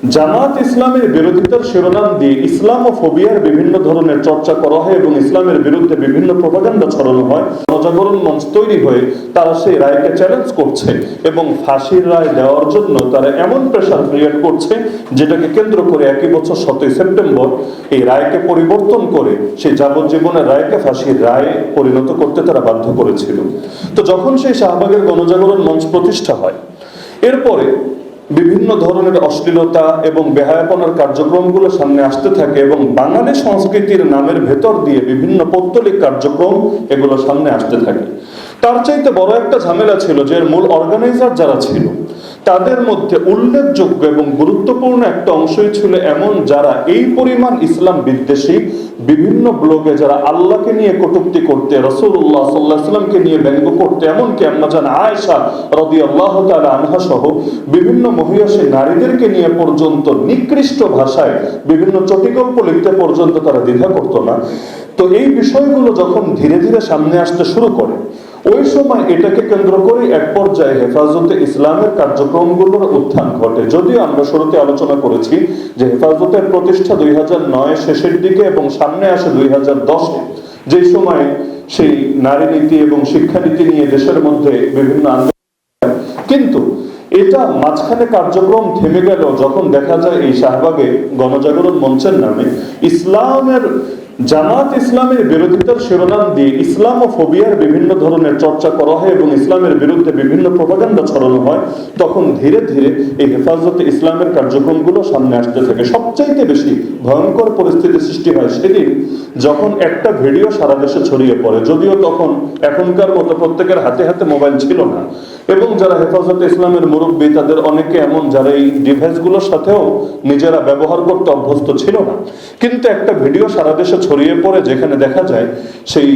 জামাত ইসলামের বিরোধিতার শিরোনাম দিয়ে ইসলামোফোবিয়ার বিভিন্ন ধরনের চর্চা করা হয় এবং ইসলামের বিরুদ্ধে বিভিন্ন প্রপাগান্ডা ছড়ানো হয়। জনজাগরণ মঞ্চ তৈরি হয়ে তারা সেই রায়কে চ্যালেঞ্জ করছে এবং ফাঁসির রায় দেওয়ার জন্য তারা এমন প্রেশার ক্রিয়েট করছে, যেটাকে কেন্দ্র করে একই বছর 7ই সেপ্টেম্বর এই রায়কে পরিবর্তন করে সেই যাবজ্জীবনের রায়কে ফাঁসির রায় পরিণত করতে তারা বাধ্য করেছিল। তো যখন সেই শাহবাগের গণজাগরণ মঞ্চ প্রতিষ্ঠা হয়, এরপরে বিভিন্ন ধরনের অশ্লীলতা এবং বেহায়াপনার কার্যক্রমগুলো সামনে আসতে থাকে এবং বাঙালি সংস্কৃতির নামের ভেতর দিয়ে বিভিন্ন পৌত্তলিক কার্যক্রম এগুলো সামনে আসতে থাকে। তার চাইতে বড় একটা ঝামেলা ছিল যে মূল অর্গানাইজার যারা ছিল তাদের মধ্যে উল্লেখযোগ্য এবং গুরুত্বপূর্ণ একটা অংশই ছিল এমন যারা এই পরিমাণ ইসলাম বিদ্বেষী বিভিন্ন ব্লগে যারা আল্লাহকে নিয়ে কটূক্তি করতে, রাসূলুল্লাহ সাল্লাল্লাহু আলাইহি ওয়াসাল্লামকে নিয়ে ব্যঙ্গ করতে, এমনকি আম্মা জান আয়েশা রাদিয়াল্লাহু তাআলা আনহা সহ বিভিন্ন মহিয়সী নারীদেরকে নিয়ে পর্যন্ত নিকৃষ্ট ভাষায় বিভিন্ন চটিগল্প লিখতে পর্যন্ত তারা দ্বিধা করতো না। তো এই বিষয়গুলো যখন ধীরে ধীরে সামনে আসতে শুরু করে, ওই সময় এটাকে কেন্দ্র করে এক পর্যায়ে হেফাজতে ইসলামের কার্যক্রমগুলোর উত্থান ঘটে। যদিও আমরা শুরুতে আলোচনা করেছি যে হেফাজতের প্রতিষ্ঠা 2009 শেষের দিকে এবং সামনে আসে 2010-এ, যে সময় সেই নারী নীতি এবং শিক্ষানীতি নিয়ে দেশের মধ্যে বিভিন্ন আন্দোলন, কিন্তু এটা মাঝখানে কার্যক্রম থেমে গেল যখন দেখা যায় এই শাহবাগে গণজাগরণ মঞ্চের নামে জামাত ইসলামের বিরোধিতার শিরোনাম দিয়ে ইসলামোফোবিয়ার বিভিন্ন ধরনের চর্চা করা হয় এবং ইসলামের বিরুদ্ধে বিভিন্ন প্রপাগান্ডা ছড়ানো হয়। তখন ধীরে ধীরে এই হেফাজতে ইসলামের কার্যক্রমগুলো সামনে আসতে থাকে। সবচাইতে বেশি ভয়ঙ্কর পরিস্থিতি সৃষ্টি হয় সেদিন যখন একটা ভিডিও সারা দেশে ছড়িয়ে পড়ে। যদিও তখন এখনকার মতো প্রত্যেকের হাতে হাতে মোবাইল ছিল না এবং যারা হেফাজতে ইসলামের মুরব্বী তাদের অনেকে এমন যারা এই ডিভাইসগুলোর সাথেও নিজেরা ব্যবহার করতে অভ্যস্ত ছিল না, কিন্তু একটা ভিডিও সারা দেশে ছড়িয়ে পড়ে যেখানে দেখা যায় সেই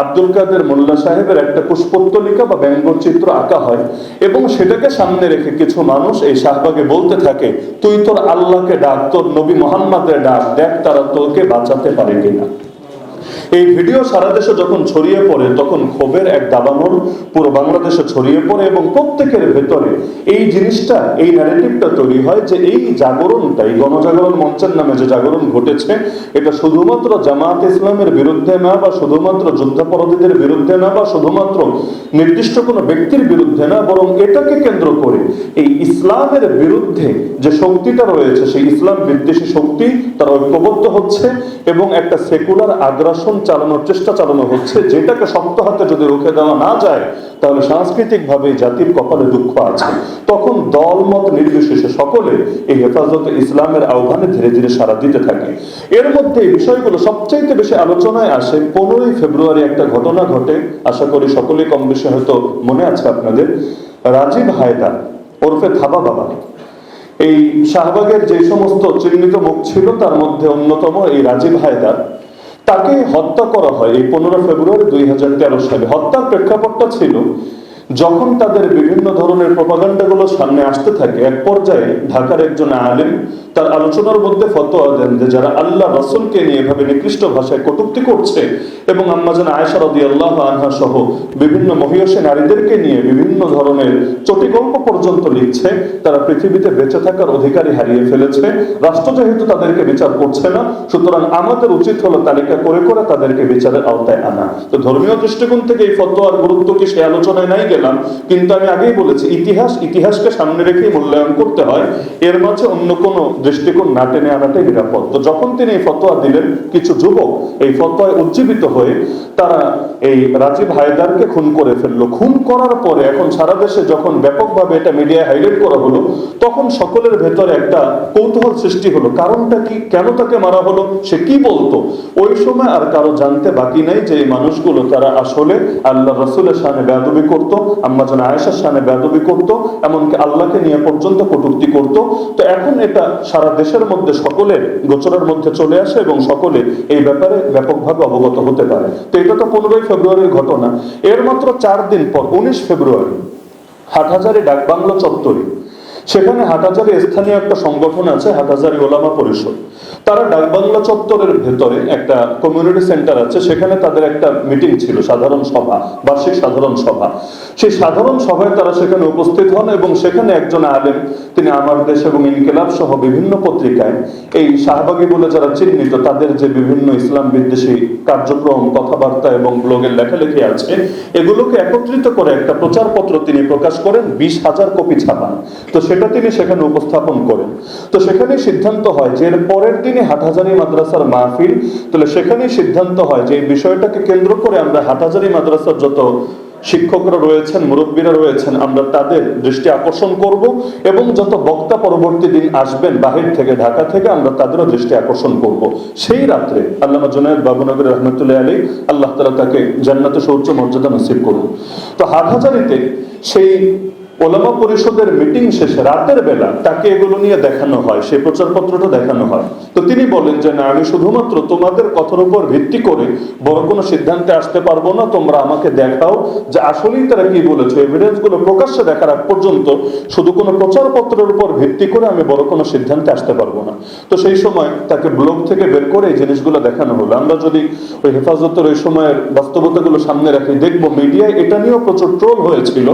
আব্দুল কাদের মোল্লা সাহেবের একটা পুষ্পোত্তলিকা বা ব্যঙ্গচিত্র আঁকা হয় এবং সেটাকে সামনে রেখে কিছু মানুষ এই শাহবাগে বলতে থাকে, তুই তোর আল্লাহকে ডাক, তোর নবী মুহাম্মাদের ডাক, দেখ তারা তোকে বাঁচাতে পারে কিনা। এই ভিডিও সারা দেশে যখন ছড়িয়ে পড়ে তখন ক্ষোভের এক দাবানল পুরো বাংলাদেশে ছড়িয়ে পড়ে এবং প্রত্যেকের ভেতরে এই জিনিসটা, এই ন্যারেটিভটা তৈরি হয় যে এই জাগরণটা, এই গণজাগরণ মঞ্চের নামে যে জাগরণ ঘটেছে এটা শুধুমাত্র জামাত ইসলামের বিরুদ্ধে না, বা শুধুমাত্র যুদ্ধাপরাধীদের বিরুদ্ধে না, বা শুধুমাত্র নির্দিষ্ট কোনো ব্যক্তির বিরুদ্ধে না, বরং এটাকে কেন্দ্র করে এই ইসলামের বিরুদ্ধে যে শক্তিটা রয়েছে সেই ইসলাম বিদ্বেষী শক্তি তারা ঐক্যবদ্ধ হচ্ছে এবং একটা সেকুলার আগ্রাসন চালানোর চেষ্টা চালানো হচ্ছে, যেটাকে শক্ত হাতে যদি রুখে দেওয়া না যায় তাহলে সাংস্কৃতিকভাবে জাতির কপালে দুঃখ আছে। তখন দলমত নির্বিশেষে সকলে এই হেফাজতে ইসলামের আহ্বানে ধীরে ধীরে সাড়া দিতে থাকে। এর মধ্যে এই বিষয়গুলো সবচাইতে বেশি আলোচনায় আসে 15ই ফেব্রুয়ারি একটা ঘটনা ঘটে, আশা করি সকলেই কম বেশি হয়তো মনে আছে আপনাদের। রাজীব হায়দার ওরফে থাবা বাবা, এই শাহবাগের যে সমস্ত চিহ্নিত মুখ ছিল তার মধ্যে অন্যতম এই রাজীব হায়দার, তাকে হত্যা করা হয় এই 15 ফেব্রুয়ারি 2013 সালে। হত্যার প্রেক্ষাপটটা ছিল যখন তাদের বিভিন্ন ধরনের প্রপাগান্ডাগুলো সামনে আসতে থাকে, এক পর্যায়ে ঢাকার একজন আলেম তার আলোচনার মধ্যে ফতোয়া দেন যে যারা আল্লাহ রাসূলকে নিয়ে এভাবে নিকৃষ্ট ভাষায় কটূক্তি করছে এবং আম্মা জান আয়েশা রাদিয়াল্লাহু আনহা সহ বিভিন্ন মহিয়সী নারীদেরকে নিয়ে বিভিন্ন ধরনের চটিগল্প পর্যন্ত লিখছে, তারা পৃথিবীতে বেঁচে থাকার অধিকারই হারিয়ে ফেলেছে। রাষ্ট্র যেহেতু তাদেরকে বিচার করছে না, সুতরাং আমাদের উচিত হলো তালিকা করে করে তাদেরকে বিচারের আওতায় আনা। তো ধর্মীয় দৃষ্টিকোণ থেকে এই ফতোয়ার গুরুত্ব কি সে আলোচনায় নাই গেলাম, কিন্তু আমি আগেই বলেছি ইতিহাসকে সামনে রেখে মূল্যায়ন করতে হয়, এর মাঝে অন্য কোনো দৃষ্টিকোণ না টেনে আনাটাই নিরাপদ। তো যখন তিনি এই ফতোয়া দিলেন, কিছু যুবক এই ফতোয়ায় উজ্জীবিত হয়ে তারা এই রাজীব হায়দারকে খুন করে ফেললো। খুন করার পরে এখন সারা দেশে যখন ব্যাপকভাবে এটা মিডিয়ায় হাইলাইট করা হলো, তখন সকলের ভেতরে একটা কৌতূহল সৃষ্টি হলো, কারণটা কি, কেন তাকে মারা হলো, সে কি বলতো। ওই সময় আর কারো জানতে বাকি নাই যে এই মানুষগুলো তারা আসলে আল্লাহ রাসূলের শানে বেয়াদবি করতো, আম্মা জান আয়েশার শানে বেয়াদবি করতো, এমনকি আল্লাহকে নিয়ে পর্যন্ত কটূক্তি করতো। তো এখন এটা সারা দেশের মধ্যে সকলের গোচরের মধ্যে চলে আসে এবং সকলে এই ব্যাপারে ব্যাপকভাবে অবগত হতে পারে। তো এটা তো 15ই ফেব্রুয়ারির ঘটনা। এর মাত্র 4 দিন পর 19 ফেব্রুয়ারি হাটহাজারী ডাকবাংলো চত্বরে সেখানে হাটহাজারী স্থানীয় একটা সংগঠন আছে, হাটহাজারী ওলামা পরিষদ। তারা ডাকবাংলা চত্বরের ভেতরে একটা কমিউনিটি সেন্টার আছে, সেখানে তাদের একটা মিটিং ছিল, সাধারণ সভা, বার্ষিক সাধারণ সভা। সেই সাধারণ সভায় তারা সেখানে উপস্থিত হন এবং সেখানে একজন আলেম, তিনি আমার দেশ এবং ইনকিলাব সহ বিভিন্ন পত্রিকায় এই শাহবাগী বলে যারা চিহ্নিত তাদের যে বিভিন্ন ইসলাম বিদ্বেষী কার্যক্রম, কথাবার্তা এবং ব্লগের লেখালেখি আছে, এগুলোকে একত্রিত করে একটা প্রচারপত্র তিনি প্রকাশ করেন, 20,000 কপি ছাপান। তো সেটা তিনি সেখানে উপস্থাপন করেন। তো সেখানেই সিদ্ধান্ত হয় যে এর পরের দিনে হাটহাজারী মাদ্রাসার মাহফিল। তাহলে সেখানেই সিদ্ধান্ত হয় যে এই বিষয়টাকে কেন্দ্র করে আমরা হাটহাজারী মাদ্রাসার যত শিক্ষকরা রয়েছেন, মুরব্বীরা রয়েছেন, আমরা তাদের দৃষ্টি আকর্ষণ করব এবং যত বক্তা পরবর্তী দিন আসবেন বাহির থেকে, ঢাকা থেকে, আমরা তাদেরও দৃষ্টি আকর্ষণ করব। সেই রাত্রে আল্লামা জুনায়েদ বাবুনগরী রহমতুল্লাহ আলাইহি, আল্লাহ তাআলা তাকে জান্নাতে সর্বোচ্চ মর্যাদা নসিব করুন। তো হাটহাজারীতে সেই ওলামা পরিষদের মিটিং শেষে রাতের বেলা তাকে এগুলো নিয়ে দেখানো হয়, সেই প্রচারপত্রটা দেখানো হয়। তো তিনি বলেন যে না, আমি শুধুমাত্র তোমাদের কথার উপর ভিত্তি করে বড় কোনো সিদ্ধান্তে আসতে পারবো না, তোমরা আমাকে দেখাও যে আসলেই তারা কি বলেছে। এভিডেন্স গুলো প্রকাশ্যে দেখার আগ পর্যন্ত শুধু কোনো প্রচারপত্রের উপর ভিত্তি করে আমি বড় কোনো সিদ্ধান্তে আসতে পারবো না। তো সেই সময় তাকে ব্লগ থেকে বের করে এই জিনিসগুলো দেখানো হলো। আমরা যদি ওই হেফাজতের ওই সময়ের বাস্তবতাগুলো সামনে রাখি, দেখবো মিডিয়ায় এটা নিয়েও প্রচুর ট্রোল হয়েছিল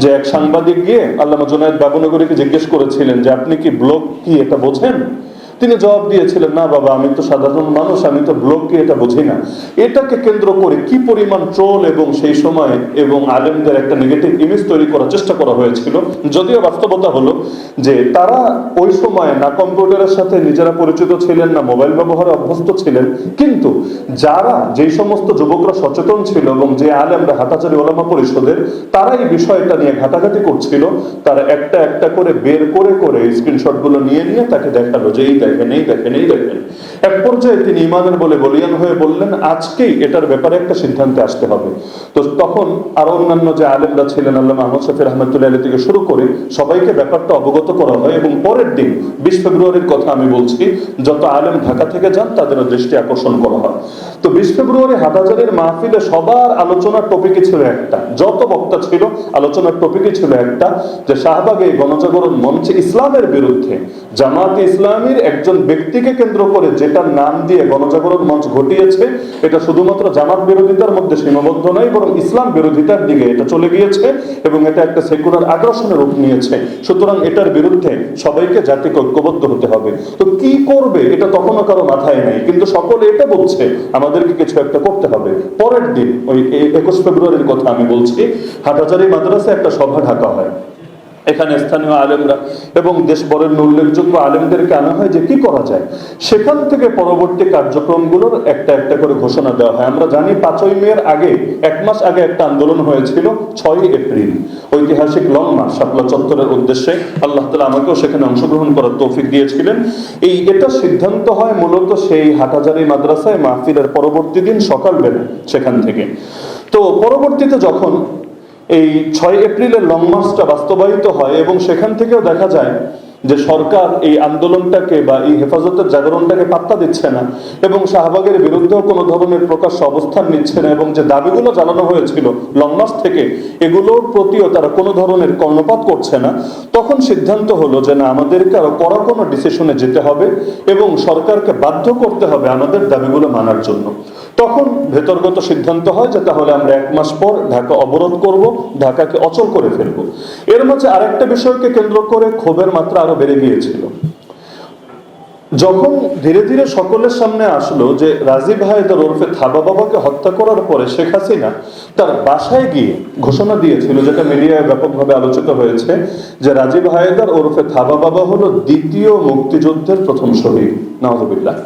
যে এক সাংবাদিক গিয়ে আল্লামা জুনায়েদ বাবুনগরীকে জিজ্ঞেস করেছিলেন যে আপনি কি ব্লগ কি এটা বোঝেন? তিনি জবাব দিয়েছিলেন, না বাবা, আমি তো সাধারণ মানুষ, আমি তো ব্লগ কি এটা বুঝি না। এটাকে কেন্দ্র করে কি পরিমাণ ট্রোল এবং সেই সময় এবং আলেমদের একটা নেগেটিভ ইমেজ তৈরি করার চেষ্টা করা হয়েছিল। যদিও বাস্তবতা হলো যে তারা ওই সময় না কম্পিউটারের সাথে নিজেরা পরিচিত ছিলেন, না মোবাইল ব্যবহারে অভ্যস্ত ছিলেন, কিন্তু যারা যেই সমস্ত যুবকরা সচেতন ছিল এবং যে আলেমরা হাটহাজারী ওলামা পরিষদের, তারা এই বিষয়টা নিয়ে ঘাটাঘাটি করছিল, তারা একটা একটা করে বের করে করে স্ক্রিনশটগুলো নিয়ে নিয়ে তাকে দেখালো যে এই দেখেন, এই দেখেন, এই দেখেন। এক পর্যায়ে তিনি ইমানের বলে বলিয়ান হয়ে বললেন, আজকেই এটার ব্যাপারে একটা সিদ্ধান্তে আসতে হবে। তো তখন আরো অন্যান্য যে আলেমরা ছিলেন, আল্লামা আহমদ শফি রহমতুল্লাহ আলাইহি থেকে শুরু করে সবাইকে ব্যাপারটা অবগত করা হয় এবং পরের দিন 20 ফেব্রুয়ারির কথা আমি বলছি, যত আলেম ঢাকা থেকে যান তাদেরও দৃষ্টি আকর্ষণ করা হয়। তো 20 ফেব্রুয়ারি হাটহাজারীর মাহফিলে সবার আলোচনার টপিকই ছিল একটা, যত বক্তা ছিল আলোচনার টপিকই ছিল একটা, যে শাহবাগে গণজাগরণ মঞ্চে ইসলামের বিরুদ্ধে জামাতে ইসলামীর একজন ব্যক্তিকে কেন্দ্র করে যেটার নাম দিয়ে গণজাগরণ মঞ্চ ঘটিয়েছে, এটা শুধুমাত্র জামাত বিরোধিতার মধ্যে সীমাবদ্ধ নয়, বরং ইসলাম বিরোধিতার দিকে এটা চলে গিয়েছে এবং এটা একটা সেকুলার আগ্রাসনের রূপ নিয়েছে। সুতরাং এটার বিরুদ্ধে সবাইকে জাতিকে ঐক্যবদ্ধ হতে হবে। তো কি করবে এটা তখনও কারো মাথায় নেই, কিন্তু সকলে এটা বলছে আমাদেরকে কিছু একটা করতে হবে। পরের দিন ওই 21 ফেব্রুয়ারির কথা আমি বলছি, হাটহাজারী মাদ্রাসায় একটা সভা ঢাকা হয়। এখানে স্থানীয় আলেমরা এবং দেশ বরেণ্য উল্লেখযোগ্য আলেমদেরকে আনা হয় যে কি করা যায়। সেখান থেকে পরবর্তী কার্যক্রমগুলোর একটা একটা করে ঘোষণা দেওয়া হয়। আমরা জানি 5ই মের আগে, 1 মাস আগে একটা আন্দোলন হয়েছিল 6ই এপ্রিল, ঐতিহাসিক লং মার্চ শাপলা চত্বরের উদ্দেশ্যে। আল্লাহ তাআলা আমাকেও সেখানে অংশগ্রহণ করার তৌফিক দিয়েছিলেন। এটা সিদ্ধান্ত হয় মূলত সেই হাটহাজারী মাদ্রাসায় মাহফিলের পরবর্তী দিন সকালবেলা সেখান থেকে। তো পরবর্তীতে যখন এই 6 এপ্রিলের লং মার্চটা বাস্তবায়িত হয় এবং সেখান থেকেও দেখা যায় যে সরকার এই আন্দোলনটাকে বা এই হেফাজতের জাগরণটাকে পাত্তা দিচ্ছে না এবং শাহবাগের বিরুদ্ধেও কোনো ধরনের প্রকাশ্য অবস্থান নিচ্ছে না এবং যে দাবিগুলো জানানো হয়েছিল লং মার্চ থেকে, এগুলোর প্রতিও তারা কোনো ধরনের কর্ণপাত করছে না। তখন সিদ্ধান্ত হলো যে না, আমাদেরকে আরো কড়া কোনো ডিসিশনে যেতে হবে এবং সরকারকে বাধ্য করতে হবে আমাদের দাবিগুলো মানার জন্য। তখন ভেতরগত সিদ্ধান্ত হয় যে তাহলে আমরা 1 মাস পর ঢাকা অবরোধ করব, ঢাকাকে অচল করে ফেলবো। এর মাঝে আরেকটা বিষয়কে কেন্দ্র করে ক্ষোভের মাত্রা আরো বেড়ে গিয়েছিল। যখন ধীরে ধীরে সকলের সামনে আসলো যে রাজীব হায়দার ওরফে থাবা বাবাকে হত্যা করার পরে শেখ হাসিনা তার বাসায় গিয়ে ঘোষণা দিয়েছিল, যেটা মিডিয়ায় ব্যাপকভাবে আলোচিত হয়েছে, যে রাজীব হায়দার ওরফে থাবা বাবা হলো দ্বিতীয় মুক্তিযুদ্ধের প্রথম শহীদ। নাউজুবিল্লাহ।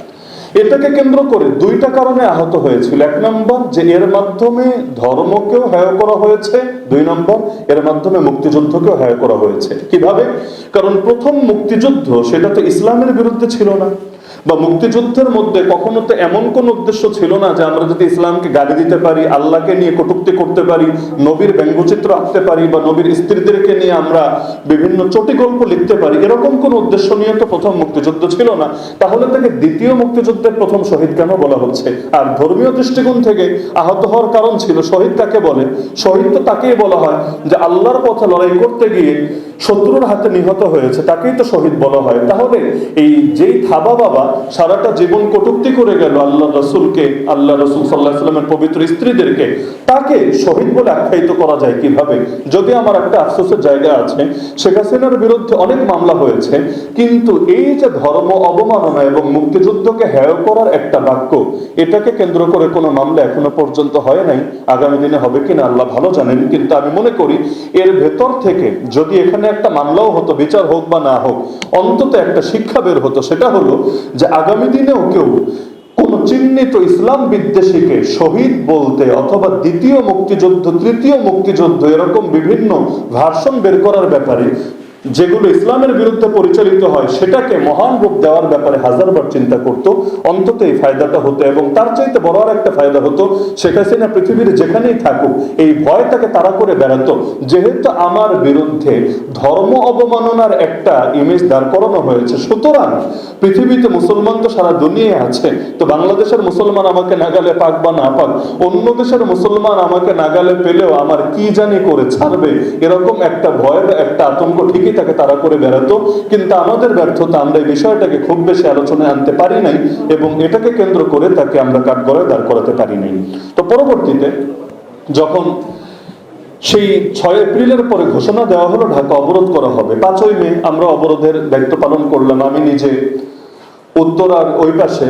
এটাকে কেন্দ্র করে 2টা কারণে আহত হয়েছিল। 1 নম্বর, যে এর মাধ্যমে ধর্মকেও হেয় করা হয়েছে, 2 নম্বর, এর মাধ্যমে মুক্তিযুদ্ধকেও হেয় করা হয়েছে। কিভাবে? কারণ প্রথম মুক্তিযুদ্ধ সেটা তো ইসলামের বিরুদ্ধে ছিল না, বা মুক্তিযুদ্ধের মধ্যে কখনো তো এমন কোন উদ্দেশ্য ছিল না যে আমরা যদি ইসলামকে গালি দিতে পারি, আল্লাহকে নিয়ে কটূক্তি করতে পারি, নবীর ব্যঙ্গচিত্র আঁকতে পারি, বা নবীর স্ত্রীদেরকে নিয়ে আমরা বিভিন্ন চটিগল্প লিখতে পারি, এরকম কোন উদ্দেশ্য নিয়ে তো প্রথম মুক্তিযুদ্ধ ছিল না। তাহলে তাকে দ্বিতীয় মুক্তিযুদ্ধের প্রথম শহীদ কেন বলা হচ্ছে? আর ধর্মীয় দৃষ্টিকোণ থেকে আহত হওয়ার কারণ ছিল, শহীদ কাকে বলে? শহীদ তো তাকেই বলা হয় যে আল্লাহর পথে লড়াই করতে গিয়ে শত্রুর হাতে নিহত হয়েছে তাকেই তো শহীদ বলা হয়। তাহলে এই যেই থাবা বাবা সারাটা জীবন কটূক্তি করে গেল আল্লাহ রসুলকে, আল্লাহ রসুল সাল্লাল্লাহু আলাইহি ওয়াসাল্লামের পবিত্র স্ত্রীদেরকে, তাকে শহীদ বলে আখ্যায়িত করা যায় কিভাবে? যদি আমার একটা আফসোসের জায়গা আছে, শেখ হাসিনার বিরুদ্ধে অনেক মামলা হয়েছে, কিন্তু এই যে ধর্ম অবমাননা এবং মুক্তিযুদ্ধকে হেয় করার একটা বাক্য, এটাকে কেন্দ্র করে কোনো মামলা এখনো পর্যন্ত হয় নাই। আগামী দিনে হবে কিনা আল্লাহ ভালো জানেন, কিন্তু আমি মনে করি এর ভেতর থেকে যদি এখানে একটা মামলাও হতো, বিচার হোক বা না হোক, অন্তত একটা শিক্ষা বের হতো। সেটা হলো যে আগামী দিনেও কেউ কোন চিহ্নিত ইসলাম বিদ্বেষীকে শহীদ বলতে অথবা দ্বিতীয় মুক্তিযুদ্ধ, তৃতীয় মুক্তিযুদ্ধ এরকম বিভিন্ন ভার্সন বের করার ব্যাপারে, যেগুলো ইসলামের বিরুদ্ধে পরিচালিত হয়, সেটাকে মহান রূপ দেওয়ার ব্যাপারে হাজারবার চিন্তা করতো, অন্তত এই ফায়দাটা হতো। এবং তার চাইতে বড় আর একটা ফায়দা হতো, শেখ হাসিনা পৃথিবীর যেখানেই থাকুক এই ভয় তাকে তারা করে বেড়াতো, যেহেতু আমার বিরুদ্ধে ধর্ম অবমাননার একটা ইমেজ দাঁড় করানো হয়েছে, সুতরাং পৃথিবীতে মুসলমান তো সারা দুনিয়ায় আছে, তো বাংলাদেশের মুসলমান আমাকে নাগালে পাক বা না পাক, অন্য দেশের মুসলমান আমাকে নাগালে পেলেও আমার কি জানি করে ছাড়বে, এরকম একটা ভয়ের একটা আতঙ্ক ঠিকই তাকে তারা করে বেড়াতো। কিন্তু আমাদের ব্যর্থতা, আমরা এই বিষয়টাকে খুব বেশি আলোচনায় আনতে পারি নাই এবং এটাকে কেন্দ্র করে তাকে আমরা কাঠগড়ায় দাঁড় করাতে পারি নাই। তো পরবর্তীতে যখন সেই 6 এপ্রিলের পরে ঘোষণা দেওয়া হলো ঢাকা অবরোধ করা হবে, 5ই মে আমরা অবরোধের দায়িত্ব পালন করলাম। আমি নিজে উত্তরার ওই পাশে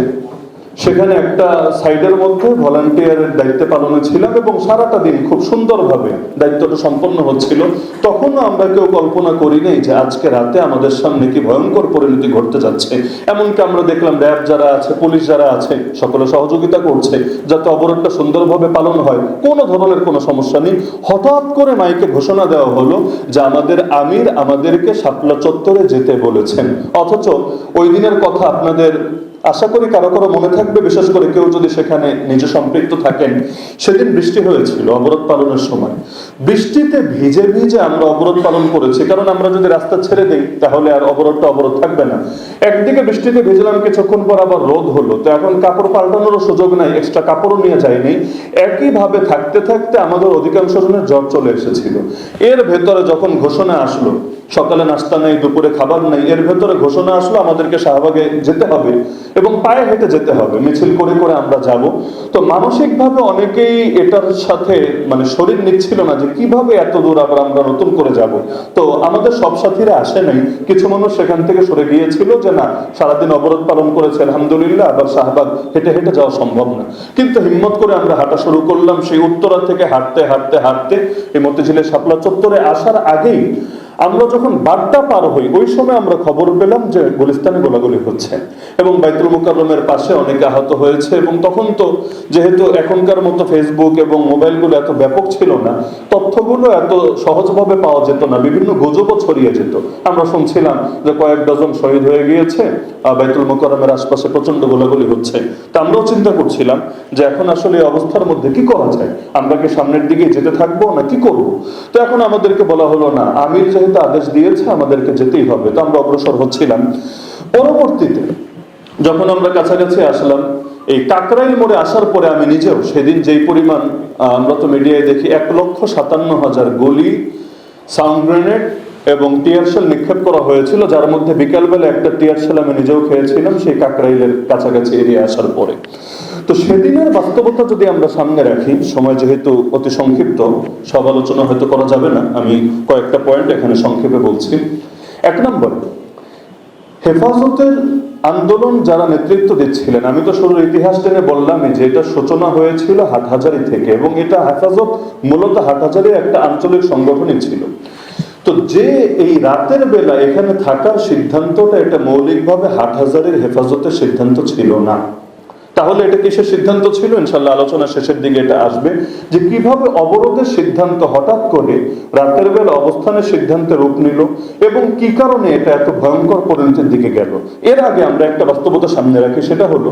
সেখানে একটা সাইডের মধ্যে ভলান্টিয়ারের দায়িত্ব পালনে ছিলাম এবং সারাটা দিন খুব সুন্দরভাবে দায়িত্বটা সম্পন্ন হচ্ছিল। তখনও আমরা কেউ কল্পনা করি নাই যে আজকে রাতে আমাদের সামনে কি ভয়ঙ্কর পরিণতি ঘটতে যাচ্ছে। এমনকি আমরা দেখলাম র্যাব যারা আছে, পুলিশ যারা আছে, সকলে সহযোগিতা করছে যাতে অবরোধটা সুন্দরভাবে পালন হয়, কোনো ধরনের কোনো সমস্যা নেই। হঠাৎ করে মাইকে ঘোষণা দেওয়া হলো যে আমাদের আমির আমাদেরকে শাপলা চত্বরে যেতে বলেছেন। অথচ ওই দিনের কথা আপনাদের আশা করি কারো কারো মনে থাকবে, বিশেষ করে কেউ যদি সেখানে নিজে সম্পৃক্ত থাকেন। সেদিন বৃষ্টি হয়েছিল অবরোধ পালনের সময়। বৃষ্টিতে ভিজে ভিজে আমরা অবরোধ পালন করেছি, কারণ আমরা যদি রাস্তা ছেড়ে দিই তাহলে আর অবরোধটা অবরোধ থাকবে না। একদিকে বৃষ্টিতে ভিজলাম, কিছুক্ষণ পর আবার রোদ হলো, তো এখন কাপড় পাল্টানোরও সুযোগ নাই, এক্সট্রা কাপড়ও নিয়ে যায়নি। একইভাবে থাকতে থাকতে আমাদের অধিকাংশ জনের জ্বর চলে এসেছিল। এর ভেতরে যখন ঘোষণা আসলো সকালে নাস্তা নেই, দুপুরে খাবার নেই, এর ভেতরে ঘোষণা আসলো আমাদেরকে শাহবাগে যেতে হবে এবং পায়ে হেঁটে যেতে হবে, মিছিল করে করে আমরা যাব। তো মানসিকভাবে অনেকেই এটার সাথে মানে শরীর নিচ্ছিল না যে কিভাবে এত দূর আবার আমরা নতুন করে যাব। তো আমাদের সব সাথীরা আসে নাই, কিছু মানুষ সেখান থেকে সরে গিয়েছিল যে না, সারাদিন অবরোধ পালন করেছে আলহামদুলিল্লাহ, আবার শাহবাগ হেঁটে হেঁটে যাওয়া সম্ভব না। কিন্তু হিম্মত করে আমরা হাঁটা শুরু করলাম। সেই উত্তরা থেকে হাঁটতে হাঁটতে হাঁটতে এই মতিঝিলের শাপলা চত্বরে আসার আগেই আমরা যখন বাড্ডা পার হই, ওই সময় আমরা খবর পেলাম যে গুলিস্তানে গোলাগুলি হচ্ছে এবং বাইতুল মুকাররমের পাশে অনেকে আহত হয়েছে। এবং তখন তো যেহেতু এখনকার মতো ফেসবুক এবং মোবাইলগুলো এত ব্যাপক ছিল না, তথ্যগুলো এত সহজভাবে পাওয়া যেত না, বিভিন্ন গুজবও ছড়িয়ে যেত। আমরা শুনছিলাম যে কয়েক ডজন শহীদ হয়ে গিয়েছে, বাইতুল মুকাররমের আশপাশে প্রচন্ড গোলাগুলি হচ্ছে। তা আমরাও চিন্তা করছিলাম যে এখন আসলে এই অবস্থার মধ্যে কি করা যায়, আমরা কি সামনের দিকে যেতে থাকবো না কি করব। তো এখন আমাদেরকে বলা হলো না, আমির যেহেতু আদেশ দিয়েছে আমাদেরকে যেতেই হবে, তো আমরা অগ্রসর হচ্ছিলাম। পরবর্তীতে যখন আমরা কাছাকাছি আসলাম, এই কাকরাইল মোড়ে আসার পরে আমি নিজেও সেদিন যেই পরিমাণ আমরা তো মিডিয়ায় দেখি 1,57,000 গুলি, সাউন্ড গ্রেনেড এবং টিয়ার শেল নিক্ষেপ করা হয়েছিল, যার মধ্যে বিকালবেলা একটা টিয়ার শেল আমি নিজেও খেয়েছিলাম সেই কাকরাইলের কাছাকাছি এরিয়া আসার পরে। তো সেদিনের বাস্তবতা যদি আমরা সামনে রাখি, সময় যেহেতু অতি সংক্ষিপ্ত, সব আলোচনা হয়তো করা যাবে না, আমি কয়েকটা পয়েন্ট এখানে সংক্ষেপে বলছি। 1 নম্বর, হেফাজতের আন্দোলন যারা নেতৃত্ব দিচ্ছিলেন, আমি তো শুরুর ইতিহাস টেনে বললামই যে এটা সূচনা হয়েছিল হাটহাজারী থেকে এবং এটা হেফাজত মূলত হাটহাজারীর একটা আঞ্চলিক সংগঠনই ছিল। তো যে এই রাতের বেলা এখানে থাকার সিদ্ধান্তটা, এটা মৌলিকভাবে হাটহাজারীর হেফাজতের সিদ্ধান্ত ছিল না। তাহলে এটা কিসের সিদ্ধান্ত ছিল? ইনশাআল্লাহ আলোচনা শেষের দিকে এটা আসবে যে কিভাবে অবরোধের সিদ্ধান্ত হঠাৎ করে রাতের বেলা অবস্থানের সিদ্ধান্তে রূপ নিল এবং কি কারণে এটা এত ভয়ঙ্কর পরিণতির দিকে গেল। এর আগে আমরা একটা বাস্তবতা সামনে রাখি, সেটা হলো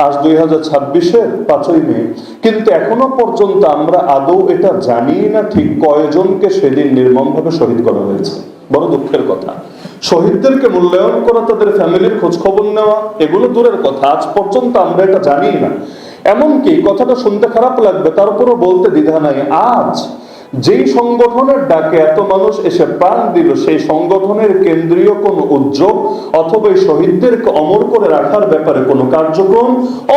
আজ 2026-এর 5ই মে, কিন্তু এখনো পর্যন্ত আমরা আদৌ এটা জানি না ঠিক কয়জনকে সেদিন নির্মমভাবে শহীদ করা হয়েছে। বড় দুঃখের কথা, শহীদদেরকে মূল্যায়ন করা, তাদের ফ্যামিলির খোঁজ খবর নেওয়া, এগুলো দূরের কথা, আজ পর্যন্ত আমরা এটা জানি না। এমনকি কথাটা শুনতে খারাপ লাগবে, তারপরও বলতে দ্বিধা নাই, আজ যেই সংগঠনের ডাকে এত মানুষ এসে প্রাণ দিল, সেই সংগঠনের কেন্দ্রীয় কোনো উদ্যোগ অথবা এই শহীদদেরকে অমর করে রাখার ব্যাপারে কোনো কার্যক্রম,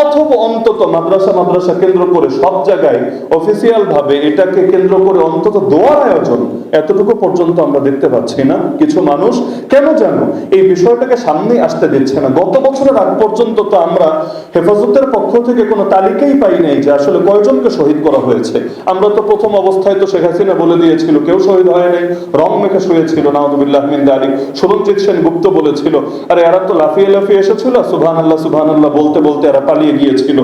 অথবা অন্তত মাদ্রাসা কেন্দ্র করে সব জায়গায় অফিসিয়াল ভাবে এটাকে কেন্দ্র করে অন্তত দোয়ার আয়োজন, এতটুকু পর্যন্ত আমরা দেখতে পাচ্ছি না। কিছু মানুষ কেন যেন এই বিষয়টাকে সামনে আসতে দিচ্ছে না। গত বছরের আগ পর্যন্ত তো আমরা হেফাজতের পক্ষ থেকে কোনো তালিকাই পাই নাই যে আসলে কয়জনকে শহীদ করা হয়েছে। আমরা তো প্রথম অবস্থায় তো শেখ হাসিনা বলে দিয়েছিল কেউ শহীদ হয় নাই, রং মেখে শুয়েছিল, নাউযুবিল্লাহ মিন যালিক। সুরঞ্জিত সেন গুপ্ত বলেছিল আরে এরা তো লাফিয়ে এসেছিল, সুবহানাল্লাহ বলতে বলতে এরা পালিয়ে গিয়েছিল।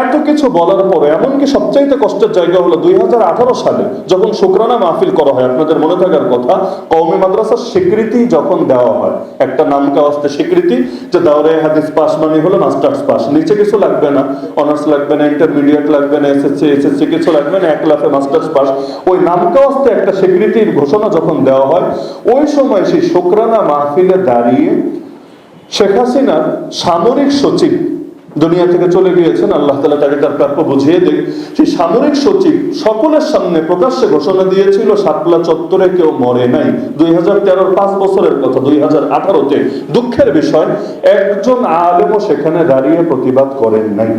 এত কিছু বলার পরে এমনকি সবচাইতে কষ্টের জায়গা হলো 2018 সালে যখন শুকরানা মাহফিল করা হয়, আপনাদের মনে থাকার কথা, কওমি মাদ্রাসার স্বীকৃতি যখন দেওয়া হয়, একটা নামকে আস্তে স্বীকৃতি যে দাওরে হাদিস পাস মানে হলো মাস্টার্স পাস, নিচে কিছু লাগবে না, অনার্স লাগবে না, ইন্টারমিডিয়েট লাগবে না, এসএসসি কিছু লাগবে না, 1 লাফে মাস্টার্স পাস। ওই নামকে আস্তে একটা স্বীকৃতির ঘোষণা যখন দেওয়া হয়, ওই সময় সেই শুকরানা মাহফিলে দাঁড়িয়ে শেখ হাসিনার সামরিক সচিব দুনিয়া থেকে চলে গিয়েছেন, আল্লাহ তাআলা তাকে তার প্রাপ্য বুঝিয়ে দেয়। সেই সামরিক সচিব সকলের সামনে প্রকাশ্যে ঘোষণা দিয়েছিল শাপলা চত্বরে কেউ মরে নাই। 2013 5 বছরের কথা, 2018-তে দুঃখের বিষয় একজন আলেমও সেখানে দাঁড়িয়ে প্রতিবাদ করেন নাই।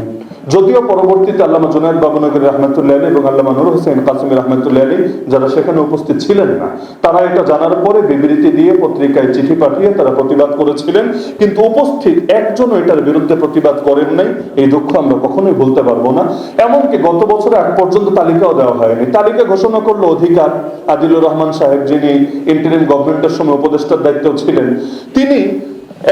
যদিও পরবর্তীতে আল্লামা জুনায়েদ বাবুনগরী রাহমাতুল্লাহ আলাইহি এবং আল্লামা নূর হোসেন কাসেমী রাহমাতুল্লাহ আলাইহি যারা সেখানে উপস্থিত ছিলেন না, তারা এটা জানার পরে বিবৃতি দিয়ে পত্রিকায় চিঠি পাঠিয়ে তারা প্রতিবাদ করেছিলেন, কিন্তু উপস্থিত একজনও এটার বিরুদ্ধে প্রতিবাদ করেন নাই। এই দুঃখ আমরা কখনোই ভুলতে পারবো না। এমনকি গত বছরে আগ পর্যন্ত তালিকাও দেওয়া হয়নি। তালিকা ঘোষণা করলো অধিকার আদিলুর রহমান সাহেব, যিনি ইন্টারিম গভর্নমেন্টের সময় উপদেষ্টার দায়িত্ব ছিলেন, তিনি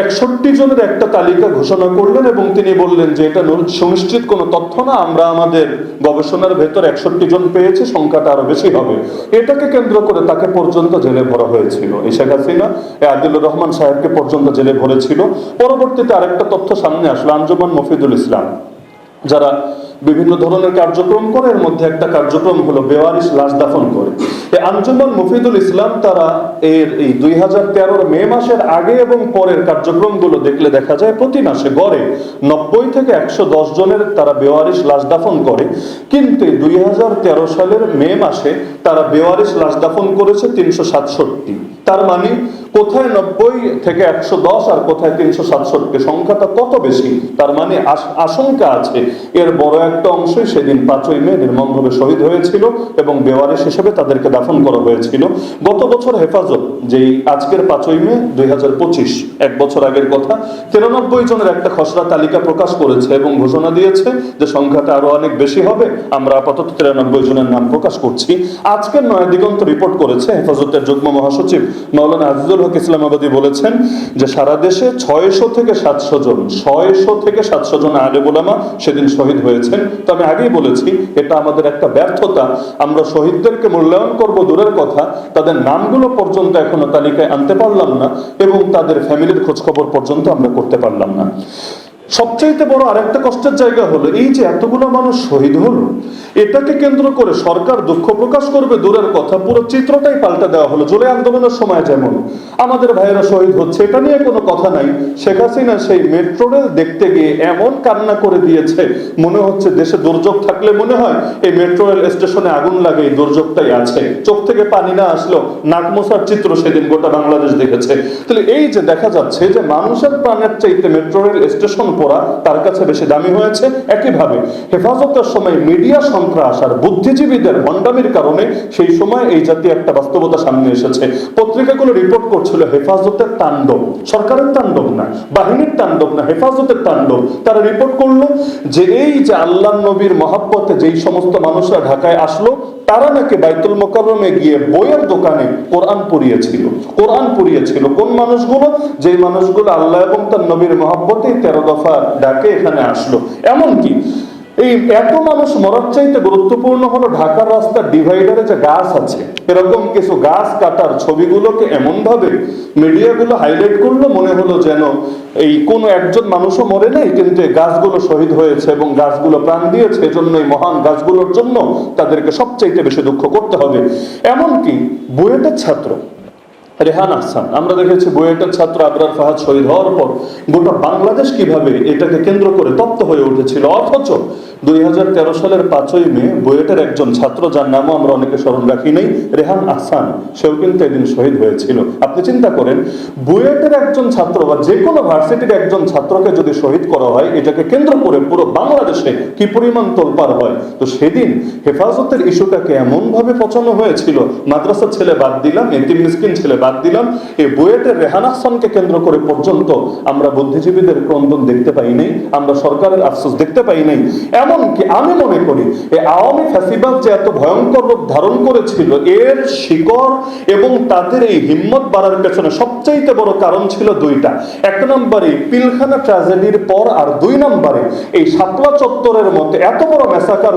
61 জনের একটা তালিকা ঘোষণা করলেন এবং তিনি বললেন যে এটা সুনিশ্চিত কোনো তথ্য না, আমরা আমাদের গবেষণার ভেতর 61 জন পেয়েছি, সংখ্যাটা আরো বেশি হবে। এটাকে কেন্দ্র করে তাকে পর্যন্ত জেলে ভরা হয়েছিল। এই শেখ হাসিনা আদিলুর রহমান সাহেবকে পর্যন্ত জেলে ভরেছিল। পরবর্তীতে আরেকটা তথ্য সামনে আসলো, আঞ্জুমান মফিদুল ইসলাম যারা বিভিন্ন ধরনের কার্যক্রম করে, এর মধ্যে একটা কার্যক্রম হলো বেওয়ারিশ লাশ দাফন করে। এই আঞ্জুমান মুফিদুল ইসলাম তারা এই 2013 মে মাসের আগে এবং পরের কার্যক্রমগুলো দেখলে দেখা যায় প্রতি মাসে গড়ে 90 থেকে 110 জনের তারা বেওয়ারিশ লাশ দাফন করে। কিন্তু 2013 সালের মে মাসে তারা বেওয়ারিশ লাশ দাফন করেছে 367। তার মানে কোথায় 90 থেকে 110 আর কোথায় 367, সংখ্যাটা কত বেশি। তার মানে আশঙ্কা আছে এর বড় একটা অংশই সেদিন 5ই মে নির্মমভাবে শহীদ হয়েছিল এবং বেওয়ারিশ হিসেবে তাদেরকে দাফন করা হয়েছিল। গত বছর হেফাজত যেই আজকের 5ই মে 2025 এক বছর আগের কথা, 93 জনের একটা খসড়া তালিকা প্রকাশ করেছে এবং ঘোষণা দিয়েছে যে সংখ্যাটা আরো অনেক বেশি হবে। আমরা আপাতত 93 জনের নাম প্রকাশ করছি। আজকের নয়া দিগন্ত রিপোর্ট করেছে হেফাজতের যুগ্ম মহাসচিব মাওলানা আজিজুল হক ইসলামাবাদী, বলেছেন যে সারা দেশে 600 থেকে 700 জন আলেম ওলামা সেদিন শহীদ হয়েছেন। তো আমি আগেই বলেছি এটা আমাদের একটা ব্যর্থতা। আমরা শহীদদেরকে মূল্যায়ন করব দূরের কথা, তাদের নামগুলো পর্যন্ত এখনো তালিকায় আনতে পারলাম না এবং তাদের ফ্যামিলির খোঁজখবর পর্যন্ত আমরা করতে পারলাম না। সবচাইতে বড় আরেকটা কষ্টের জায়গা হলো এই যে এতগুলো মানুষ শহীদ হলো, এটাকে কেন্দ্র করে সরকার দুঃখ প্রকাশ করবে দূরের কথা, পুরো চিত্রটাই পাল্টে দেওয়া হলো। জুলাই আন্দোলনের সময় যেমন আমাদের ভাইয়েরা শহীদ হচ্ছে, এটা নিয়ে কোনো কথা নাই, শেখ হাসিনা সেই মেট্রো রেল দেখতে গিয়ে এমন কান্না করে দিয়েছে, মনে হচ্ছে দেশে দুর্যোগ থাকলে মনে হয় এই মেট্রো রেল স্টেশনে আগুন লাগে, এই দুর্যোগটাই আছে। চোখ থেকে পানি না আসলো, নাক মোছার চিত্র সেদিন গোটা বাংলাদেশ দেখেছে। তাহলে এই যে দেখা যাচ্ছে যে মানুষের প্রাণের চাইতে মেট্রো রেল স্টেশন পড়া তার কাছে বেশি দামি হয়েছে। একইভাবে হেফাজতের সময় মিডিয়া সন্ত্রাস আর বুদ্ধিজীবীদের ভণ্ডামির কারণে সেই সময় এই জাতীয় একটা বাস্তবতা সামনে এসেছে। পত্রিকাগুলো রিপোর্ট করছিল হেফাজতের তাণ্ডব, সরকারের তাণ্ডব না, বাহিনীর তাণ্ডব না, হেফাজতের তাণ্ডব। তারা রিপোর্ট করলো যে এই যে আল্লাহর নবীর মহব্বতে যেই সমস্ত মানুষরা ঢাকায় আসলো, তারা নাকি বাইতুল মোকাররমে গিয়ে বইয়ের দোকানে কোরআন পড়িয়েছিল। কোন মানুষগুলো? যে মানুষগুলো আল্লাহ এবং তার নবীর মহব্বতে 13 দফা ডাকে এখানে আসলো। এমনকি এই এত মানুষ মরার চাইতে গুরুত্বপূর্ণ হলো ঢাকার রাস্তার ডিভাইডারে যে গাছ আছে, এরকম কিছু গাছ কাটার ছবিগুলোকে এমন ভাবে মিডিয়াগুলো হাইলাইট করলো, মনে হলো যেন এই কোনো একজন মানুষও মরে নাই, কিন্তু এই গাছগুলো শহীদ হয়েছে এবং গাছগুলো প্রাণ দিয়েছে, এজন্য এই মহান গাছগুলোর জন্য তাদেরকে সবচাইতে বেশি দুঃখ করতে হবে। এমনকি বুয়েটের ছাত্র রেহান আহসান, আমরা দেখেছি বুয়েটের ছাত্র আবরার ফাহাদ শহীদ হওয়ার পর গোটা বাংলাদেশ কিভাবে এটাকে কেন্দ্র করে তপ্ত হয়ে উঠেছিল। অথচ 2013 সালের 5ই মে বুয়েটের একজন ছাত্র, যার নামও আমরা অনেকে স্মরণ রাখি নাই, রেহান আহসান, সেও কিন্তু এদিন শহীদ হয়েছিল। আপনি চিন্তা করেন, বুয়েটের একজন ছাত্র বা যে কোনো ভার্সিটির একজন ছাত্রকে যদি শহীদ করা হয়, এটাকে কেন্দ্র করে পুরো বাংলাদেশে কি পরিমাণ তোলপাড় হয়। তো সেদিন হেফাজতের ইস্যুটাকে এমন ভাবে পচানো হয়েছিল, মাদ্রাসার ছেলে বাদ দিলাম, এতিম মিসকিন ছেলে বাদ দিলাম, এই বুয়েটের রেহান আহসানকে কেন্দ্র করে পর্যন্ত আমরা বুদ্ধিজীবীদের ক্রন্দন দেখতে পাই নাই, আমরা সরকারের আফসোস দেখতে পাই নাই। এমনকি আমি মনে করি এই আওয়ামী ফ্যাসিবাদ যে এত ভয়ঙ্কর রূপ ধারণ করেছিল, এর শিকড় এবং তাদের এই হিম্মত বাড়ার পেছনে সবচাইতে বড় কারণ ছিল দুইটা। এক নম্বরে পিলখানা ট্র্যাজেডির পর, আর 2 নম্বরে এই শাপলা চত্বরের মধ্যে এত বড় ম্যাসাকার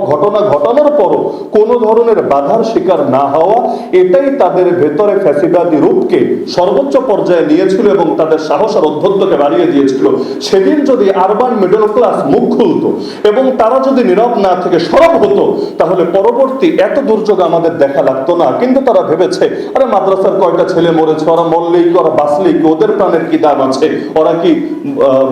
ঘটনা ঘটানোর পরও কোন ধরনের বাধার শিকার না হওয়া, এটাই তাদের ভেতরে ফ্যাসিবাদী রূপকে সর্বোচ্চ পর্যায়ে নিয়েছিল এবং তাদের সাহস আর অধ্যত্তকে বাড়িয়ে দিয়েছিল। সেদিন যদি আরবান মিডল ক্লাস মুখ খুলতো এবং তারা যদি নীরব না থেকে সরব হতো, তাহলে পরবর্তী এত দুর্যোগ আমাদের দেখা লাগতো না। কিন্তু তারা ভেবেছে, আরে মাদ্রাসার কয়টা ছেলে মরেছে, ওরা মরলেই কি, ওরা বাঁচলেই কি, ওদের প্রাণের কি দাম আছে, ওরা কি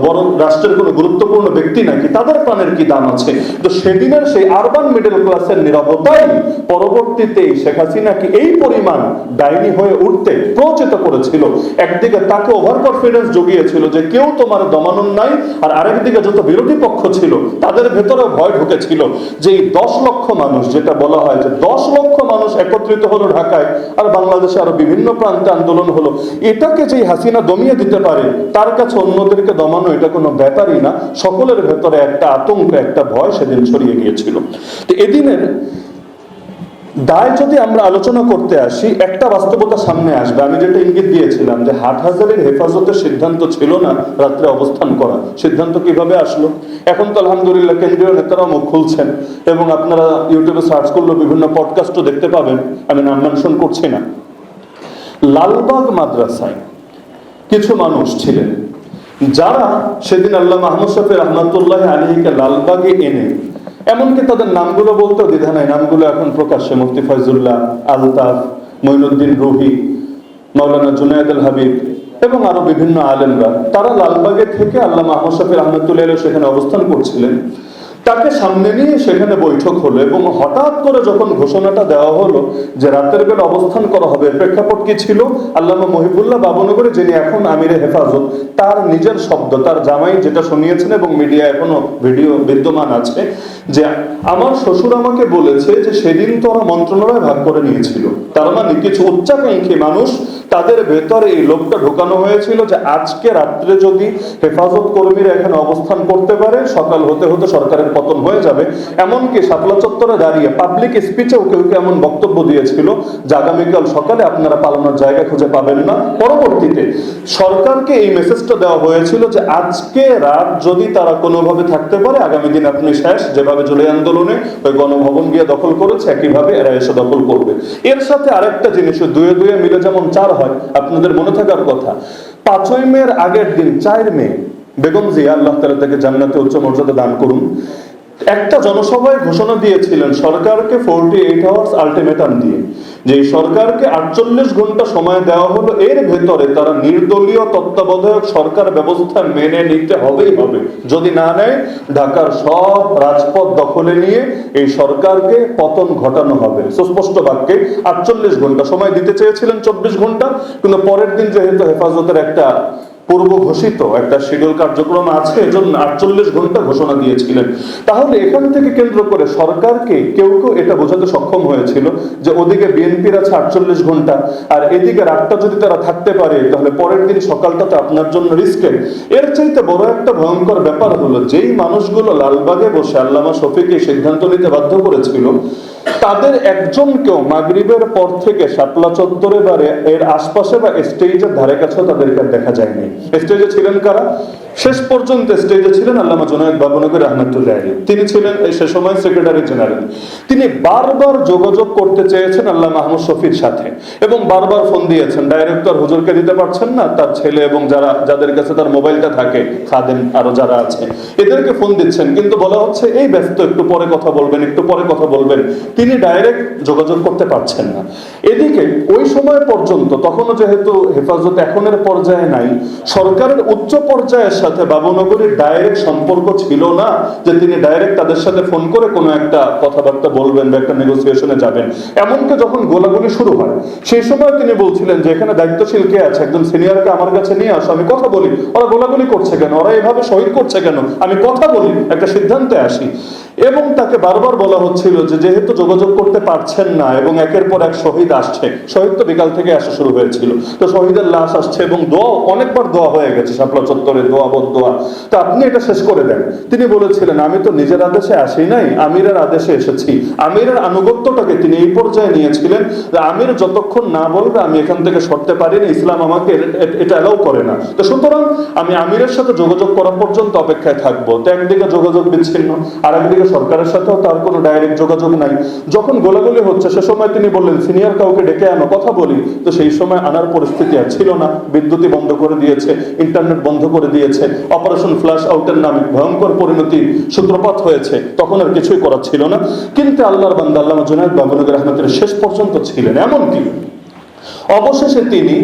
বড় রাষ্ট্রের কোনো গুরুত্বপূর্ণ ব্যক্তি নাকি, তাদের প্রাণের কি দাম আছে। তো সেদিনের সেই আরবান মিডল ক্লাসের নীরবতাই পরবর্তীতে শেখ হাসিনাকে এই পরিমাণ ডাইনি হয়ে উঠতে প্রচেত করেছিল। একদিকে তাকে ওভার কনফিডেন্স জুগিয়েছিল যে কেউ তোমার দমানোর নাই, আর আরেকদিকে যত বিরোধী পক্ষ ছিল তাদের ভেতরে ভয় ঢুকেছিল যে এই 10 লক্ষ মানুষ, যেটা বলা হয় যে 10 লক্ষ মানুষ একত্রিত হলো ঢাকায়, আর বাংলাদেশে আরো বিভিন্ন প্রান্তে আন্দোলন হলো, এটাকে যে হাসিনা দমিয়ে দিতে পারে, তার কাছে অন্যদেরকে দমানো এটা কোনো ব্যাপারই না। সকলের ভেতরে একটা আতঙ্ক, একটা ভয় সেদিন ছড়িয়ে গিয়েছিল। তো এদিনের দায় যদি আমরা আলোচনা করতে আসি, একটা বাস্তবতা সামনে আসবে। আমি যেটা ইঙ্গিত দিয়েছিলাম যে হাটহাজারীর হেফাজতের সিদ্ধান্ত ছিল না রাত্রে অবস্থান করা, সিদ্ধান্ত কিভাবে আসলো? এখন তো আলহামদুলিল্লাহ কেন্দ্রীয় নেতারা মুখ খুলছেন এবং আপনারা ইউটিউবে সার্চ করলে বিভিন্ন পডকাস্টও দেখতে পাবেন, আমি নাম মেনশন করছি না। লালবাগ মাদ্রাসায় কিছু মানুষ ছিলেন যারা সেদিন আল্লাহ মাহমুদ শফি রহমতুল্লাহ আলীকে লালবাগে এনে, এমনকি তাদের নামগুলো বলতেও দ্বিধা নাই, নামগুলো এখন প্রকাশ্যে, মুফতি ফয়জুল্লাহ, আলতাফ, মঈনুদ্দিন রুহি, মাওলানা জুনায়েদ আল হাবিব এবং আরো বিভিন্ন আলেমরা, তারা লালবাগে থেকে আল্লাহ মাহমুদ শফি রহমতুল্লাহ সেখানে অবস্থান করছিলেন। তাকে সামনে নিয়ে সেখানে বৈঠক হলো এবং হঠাৎ করে যখন ঘোষণাটা দেওয়া হলো যে রাতের বেলা অবস্থান করা হবে, প্রেক্ষাপট কি ছিল? আল্লামা মহিবুল্লাহ বাবনগরে, যিনি এখন আমিরে হেফাজত, তার নিজের শব্দ, তার জামাই যেটা শুনিয়েছেন এবং মিডিয়া এখনো ভিডিও বিদ্যমান আছে, যে আমার শ্বশুর আমাকে বলেছে যে সেদিন তো ওরা মন্ত্রণালয় ভাগ করে নিয়েছিল, তার মানে কিছু উচ্চাকাঙ্ক্ষী মানুষ, তাদের ভেতরে এই লোকটা ঢোকানো হয়েছিল যে আজকে রাত্রে যদি হেফাজত কর্মীরা এখানে অবস্থান করতে পারে, সকাল হতে হতে সরকারের পতন হয়ে যাবে। এমনকি শাপলা চত্বরে দাঁড়িয়ে পাবলিক স্পিচেও কেউ কেউ এমন বক্তব্য দিয়েছিল যে আগামীকাল সকালে আপনারা পালানোর জায়গা খুঁজে পাবেন না। পরবর্তীতে সরকারকে এই মেসেজটা দেওয়া হয়েছিল যে আজকে রাত যদি তারা কোনোভাবে থাকতে পারে, আগামী দিন আপনি শেষ। যেভাবে জুলাই আন্দোলনে ওই গণভবন গিয়ে দখল করেছে, একইভাবে এরা এসে দখল করবে। এর সাথে আরেকটা জিনিস, দুয়ে দুয়ে মিলে যেমন 4 হয়, আপনাদের মনে থাকার কথা, 5ই মের আগের দিন 4 মে বেগম জিয়া, আল্লাহ তাআলা তাকে জান্নাতে উচ্চ মর্যাদা দান করুন, একটা জনসভায় ঘোষণা দিয়েছিলেন সরকারকে 48 আওয়ার্স আলটিমেটাম দিয়ে, যে সরকারকে 48 ঘন্টা সময় দেওয়া হলো, এর ভেতরে তারা নির্দলীয় তত্ত্বাবধায়ক সরকার ব্যবস্থা মেনে নিতে হবেই হবে। যদি না নেয়, ঢাকার সব রাজপথ দখলে নিয়ে এই সরকারকে পতন ঘটানো হবে। সুস্পষ্ট বাক্যে 48 ঘন্টা সময় দিতে চেয়েছিলেন, 24 ঘন্টা, কিন্তু পরের দিন যেহেতু হেফাজতের একটা পূর্ব ঘোষিত একটা শিডিউল কার্যক্রম আছে, এজন্য 48 ঘন্টা ঘোষণা দিয়েছিলেন। তাহলে এখান থেকে কেন্দ্র করে সরকারকে কেউ কেউ এটা বোঝাতে সক্ষম হয়েছিল যে ওদিকে বিএনপির আছে 48 ঘন্টা, আর এদিকে রাতটা যদি তারা থাকতে পারে তাহলে পরের দিন সকালটা তো আপনার জন্য রিস্কের। এর চাইতে বড় একটা ভয়ঙ্কর ব্যাপার হলো, যেই মানুষগুলো লালবাগে বসে আল্লামা শফিকে সিদ্ধান্ত নিতে বাধ্য করেছিল, তাদের একজনকেও মাগরিবের পর থেকে শাপলা চত্বরে বা এর আশপাশে বা স্টেজের ধারে কাছেও তাদেরকে দেখা যায়নি। স্টেজে ছিলেন কারা? শেষ পর্যন্ত স্টেজে ছিলেন আল্লামা জুনায়েদ বাবনগরী রহমতুল্লাহ আলাইহি। তিনি ছিলেন সে সময় সেক্রেটারি জেনারেল। তিনি বারবার যোগাযোগ করতে চেয়েছেন আল্লাহ মাহমুদ শফির সাথে এবং বারবার ফোন দিয়েছেন। ডাইরেক্টর হুজুরকে দিতে পারছেন না, তার ছেলে এবং যাদের কাছে তার মোবাইলটা থাকে, খাদেম আরো যারা আছে, এদেরকে ফোন দিচ্ছেন, কিন্তু বলা হচ্ছে এই ব্যস্ত, একটু পরে কথা বলবেন, একটু পরে কথা বলবেন। তিনি ডাইরেক্ট যোগাযোগ করতে পারছেন না। এদিকে ওই সময় পর্যন্ত, তখনও যেহেতু হেফাজত এখনের পর্যায়ে নাই, সরকারের উচ্চ পর্যায়ের সাথে বাবুনগরীর ডাইরেক্ট সম্পর্ক ছিল না যে তিনি ডাইরেক্ট তাদের সাথে ফোন করে কোনো একটা কথাবার্তা বলবেন বা একটা নেগোসিয়েশনে যাবেন। এমনকি যখন গোলাগুলি শুরু হয় সেই সময় তিনি বলছিলেন যে এখানে দায়িত্বশীল কে আছে, একজন সিনিয়রকে আমার কাছে নিয়ে আসো, আমি কথা বলি, ওরা গোলাগুলি করছে কেন, ওরা এভাবে শহীদ করছে কেন, আমি কথা বলি, একটা সিদ্ধান্তে আসি। এবং তাকে বারবার বলা হচ্ছিল যে যেহেতু যোগাযোগ করতে পারছেন না এবং একের পর এক শহীদ আসছে, শহীদ তো বিকাল থেকে আসা শুরু হয়েছিল, তো শহীদের লাশ আসছে এবং দোয়া অনেকবার দোয়া হয়ে গেছে, শাপলা চত্বরে দোয়া বদোয়া, তো আপনি এটা শেষ করে দেন। তিনি বলেছিলেন আমি তো নিজের আদেশে আসি নাই, আমিরের আদেশে এসেছি। আমিরের আনুগত্যটাকে তিনি এই পর্যায়ে নিয়েছিলেন যে আমির যতক্ষণ না বলবে আমি এখান থেকে সরতে পারি না, ইসলাম আমাকে এটা অ্যালাউ করে না, তো সুতরাং আমি আমিরের সাথে যোগাযোগ করা পর্যন্ত অপেক্ষায় থাকবো। তো একদিকে যোগাযোগ বিচ্ছিন্ন, আর একদিকে সরকারের সাথেও তার কোনো ডাইরেক্ট যোগাযোগ নাই। যখন গোলাগুলি হচ্ছে সে সময় তিনি বললেন সিনিয়র কাউকে ডেকে আনো, কথা বলি, তো সেই সময় আনার পরিস্থিতি আর ছিল না, বিদ্যুৎই বন্ধ করে দিয়েছে, ইন্টারনেট বন্ধ করে দিয়েছে, অপারেশন ফ্ল্যাশ আউটের নামে ভয়ঙ্কর পরিণতি সূত্রপাত হয়েছে, তখন আর কিছুই করার ছিল না। কিন্তু আল্লাহর বান্দা আল্লামা জুনায়েদ বাবুনগর আহমদের শেষ পর্যন্ত ছিলেন। এমনকি অবশেষে তিনি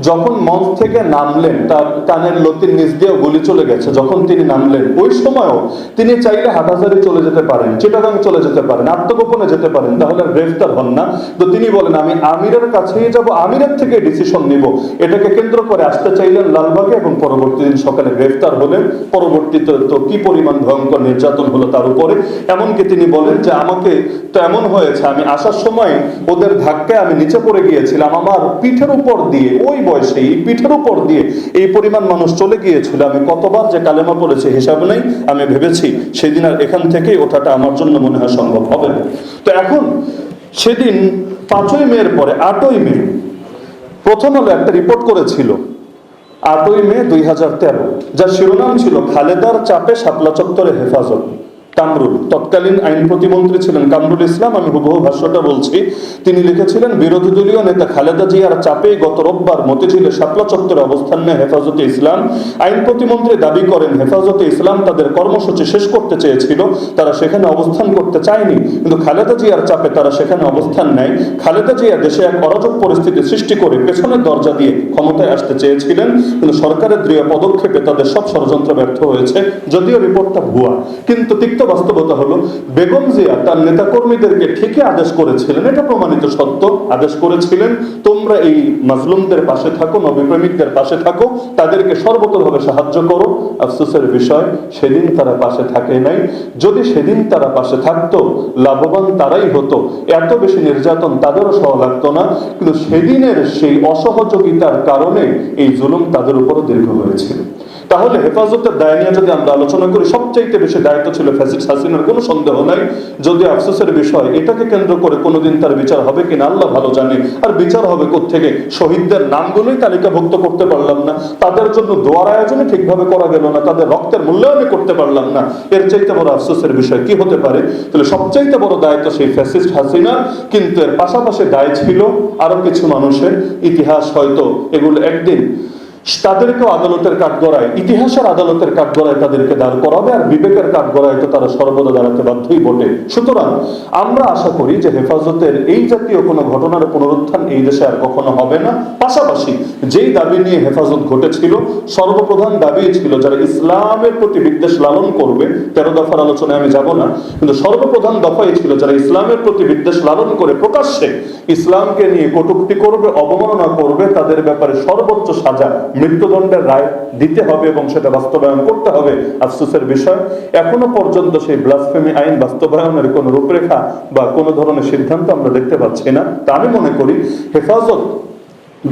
যখন মঞ্চ থেকে নামলেন, তার কানের লতির নিচ দিয়েও গুলি চলে গেছে, যখন তিনি নামলেন ওই সময়ও তিনি চাইলে হাটহাজারী চলে যেতে পারেন, চিটাগাং চলে যেতে পারেন, আত্মগোপনে যেতে পারেন, তাহলে গ্রেফতার হন না। তো তিনি বলেন আমি আমিরের কাছেই যাব, আমিরের থেকে ডিসিশন নিব। এটাকে কেন্দ্র করে আসতে চাইলেন লালবাগে এবং পরবর্তী দিন সকালে গ্রেফতার হলেন। পরবর্তীতে তো কি পরিমাণ ভয়ঙ্কর নির্যাতন হলো তার উপরে। এমনকি তিনি বলেন যে আমাকে তো এমন হয়েছে, আমি আসার সময় ওদের ধাক্কায় আমি নিচে পড়ে গিয়েছিলাম, আমার পিঠের উপর দিয়ে, ওই বয়সে এই পিঠের উপর দিয়ে এই পরিমাণ মানুষ চলে গিয়েছিল, আমি কতবার যে কালেমা পড়েছি হিসাব নেই। আমি ভেবেছি সেদিন আর এখান থেকে ওঠাটা আমার জন্য মনে হয় সম্ভব হবে না। তো এখন সেদিন 5ই মের পরে 8ই মে প্রথম আলো একটা রিপোর্ট করেছিল, 8ই মে 2013, যার শিরোনাম ছিল খালেদার চাপে শাপলা চত্বরে হেফাজত। কামরুল, তৎকালীন আইন প্রতিমন্ত্রী ছিলেন কামরুল ইসলাম, আমি হুবহু ভাষ্যটা বলছি। তিনি লিখেছিলেন বিরোধী দলীয় নেতা খালেদা জিয়ার চাপে গত রোববার মতিঝিলে শাপলা চত্বরে অবস্থান নেয় হেফাজতে ইসলাম। আইন প্রতিমন্ত্রী দাবি করেন হেফাজতে ইসলাম তাদের কর্মসূচি শেষ করতে চেয়েছিল, তারা সেখানে অবস্থান করতে চায়নি, কিন্তু খালেদা জিয়ার চাপে তারা সেখানে অবস্থান নেয়। খালেদা জিয়া দেশে এক অরাজক পরিস্থিতি সৃষ্টি করে পেছনের দরজা দিয়ে ক্ষমতায় আসতে চেয়েছিলেন, কিন্তু সরকারের দৃঢ় পদক্ষেপে তাদের সব ষড়যন্ত্র ব্যর্থ হয়েছে। যদিও রিপোর্টটা ভুয়া, কিন্তু তিক্ত বাস্তবতা হলো বেগম জিয়া তার নেতাকর্মীদেরকে ঠিকই আদেশ করেছিলেন, এটা প্রমাণিত সত্য, আদেশ করেছিলেন তোমরা এই মাজলুমদের পাশে থাকো, নবীপ্রেমিকদের পাশে থাকো, তাদেরকে সর্বতোভাবে সাহায্য করো। আফসোসের বিষয় সেদিন তারা পাশে থাকে নাই। যদি সেদিন তারা পাশে থাকতো লাভবান তারাই হতো, এত বেশি নির্যাতন তাদেরও সহ লাগতো না। কিন্তু সেদিনের সেই অসহযোগিতার কারণে এই জুলুম তাদের উপরও দীর্ঘ হয়েছিল। তাহলে হেফাজতের দায় নিয়ে যদি আমরা আলোচনা করি, সবচাইতে বেশি দায়িত্ব ছিল ফ্যাসিস্ট হাসিনার, কোনো সন্দেহ নাই। যদি আফসোসের বিষয় এটাকে কেন্দ্র করে কোনোদিন তার বিচার হবে কিনা আল্লাহ ভালো জানে। আর বিচার হবে কোত্থেকে? শহীদদের নামগুলোই তালিকাভুক্ত করতে পারলাম না, তাদের জন্য দোয়ার আয়োজনে ঠিকভাবে করা গেল না, তাদের রক্তের মূল্যায়নই করতে পারলাম না। এর চাইতে বড় আফসোসের বিষয় কি হতে পারে? তাহলে সবচাইতে বড় দায়িত্ব সেই ফ্যাসিস্ট হাসিনার, কিন্তু এর পাশাপাশি দায় ছিল আরো কিছু মানুষের। ইতিহাস হয়তো এগুলো একদিন তাদেরকেও আদালতের কাঠগড়ায়, ইতিহাসের আদালতের কাঠগড়ায় তাদেরকে দাঁড় করাবে, আর বিবেকের কাঠগড়ায় তো তারা সর্বদা দাঁড়াতে বাধ্যই বটে। সুতরাং আমরা আশা করি যে হেফাজতের এই জাতীয় কোনো ঘটনার পুনরুত্থান এই দেশে আর কখনো হবে না। পাশাপাশি যেই দাবি নিয়ে হেফাজত ঘটেছিল, সর্বপ্রধান দাবি ছিল যারা ইসলামের প্রতি বিদ্বেষ লালন করবে, 13 দফার আলোচনায় আমি যাব না, কিন্তু সর্বপ্রধান দফাই ছিল যারা ইসলামের প্রতি বিদ্বেষ লালন করে প্রকাশ্যে ইসলামকে নিয়ে কটূক্তি করবে, অবমাননা করবে, তাদের ব্যাপারে সর্বোচ্চ সাজা, মৃত্যুদণ্ডের রায় দিতে হবে এবং সেটা বাস্তবায়ন করতে হবে। আফসোসের বিষয় এখনো পর্যন্ত সেই ব্লাসফেমি আইন বাস্তবায়নের কোনো রূপরেখা বা কোনো ধরনের সিদ্ধান্ত আমরা দেখতে পাচ্ছি না। তা আমি মনে করি হেফাজত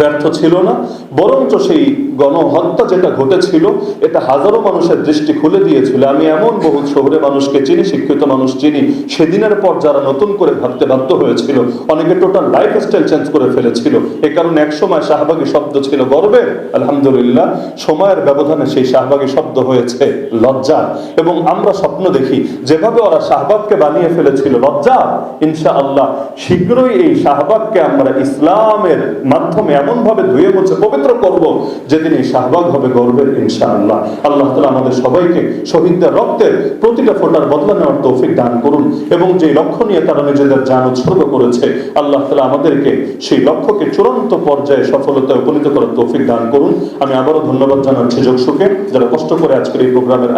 ব্যর্থ ছিল না, বরঞ্চ সেই গণহত্যা যেটা ঘটেছিল এটা হাজারো মানুষের দৃষ্টি খুলে দিয়েছিল। আমি এমন বহু শহরে মানুষকে চিনি, শিক্ষিত মানুষ চিনি, সেদিনের পর যারা নতুন করে ভাবতে বাধ্য হয়েছিল, অনেকে টোটাল লাইফ স্টাইল চেঞ্জ করে ফেলেছিল। এ কারণে এক সময় শাহবাগী শব্দ ছিল গর্বের, আলহামদুলিল্লাহ সময়ের ব্যবধানে সেই শাহবাগী শব্দ হয়েছে লজ্জা। এবং আমরা স্বপ্ন দেখি যেভাবে ওরা শাহবাগকে বানিয়ে ফেলেছিল লজ্জা, ইনশাআল্লাহ শীঘ্রই এই শাহবাগকে আমরা ইসলামের মাধ্যমে এমন ভাবে ধুয়ে মুছে পবিত্র করব যেদিন এই শাহবাগ হবে গর্বের ইনশাআল্লাহ। আল্লাহ তাআলা আমাদের সবাইকে শহীদদের রক্তের প্রতিটা ফোঁটার বদলা নেওয়ার তৌফিক দান করুন, এবং যে লক্ষ্য নিয়ে তারা নিজেদের জান উৎসর্গ করেছে আল্লাহ তাআলা আমাদেরকে সেই লক্ষ্যকে চূড়ান্ত পর্যায়ে সফলতায় উপনীত করার তৌফিক দান করুন। আমি আবারও ধন্যবাদ জানাচ্ছি যোগসুকে, যারা কষ্ট করে আজকের এই প্রোগ্রামের